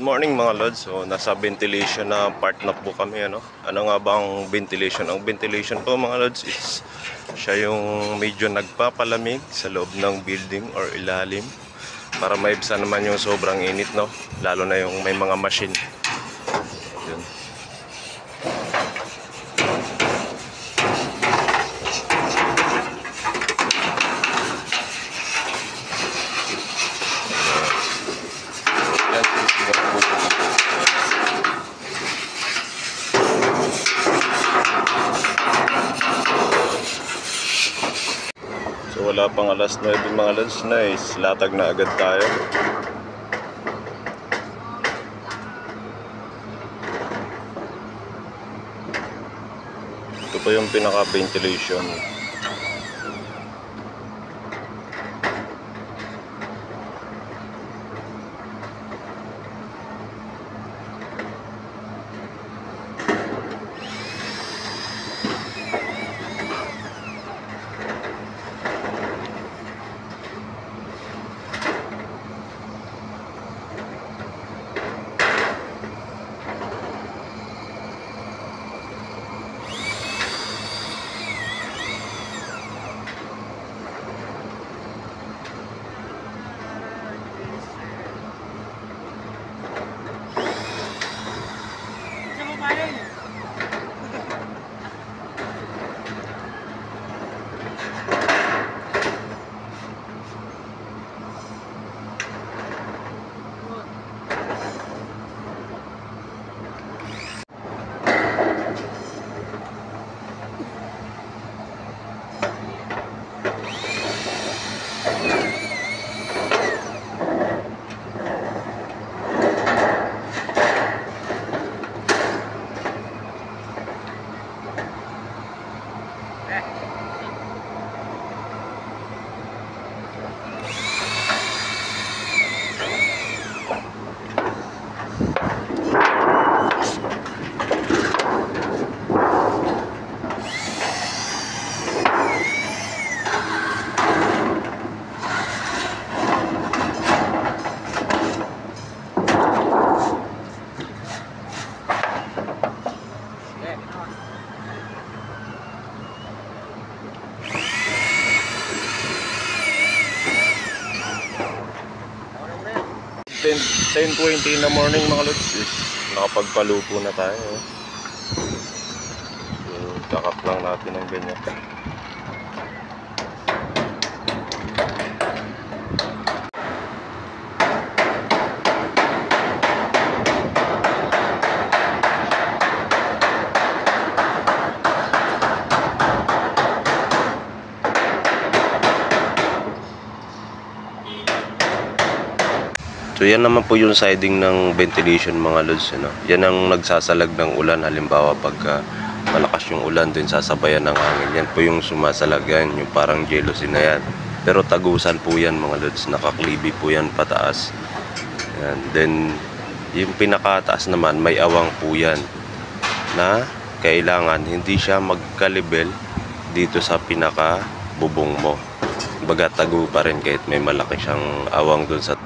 morning mga lods. So nasa ventilation na part na po kami, ano. Ano nga bang ventilation? Ang ventilation po mga lods is siya yung medyo nagpapalamig sa loob ng building or ilalim para maibsan naman yung sobrang init, no. Lalo na yung may mga machine. Yun. So wala pang alas 9 mga lods na is latag na agad tayo. Ito pa yung pinaka ventilation. Then 10:20 in the morning mga lods is nakapagpalupo na tayo. So kakap lang natin ng ganyan. So yan naman po yung siding ng ventilation mga lods, no? Yan ang nagsasalag ng ulan. Halimbawa pagka malakas yung ulan, din sasabayan ng hangin. Yan po yung sumasalag, yan, yung parang jealousy na yan. Pero tagusan po yan mga lods, nakaklibi po yan pataas. Yan. Then yung pinakataas naman may awang po yan na kailangan hindi siya magkalibel dito sa pinaka bubong mo. Baga tago pa rin kahit may malaki siyang awang dun sa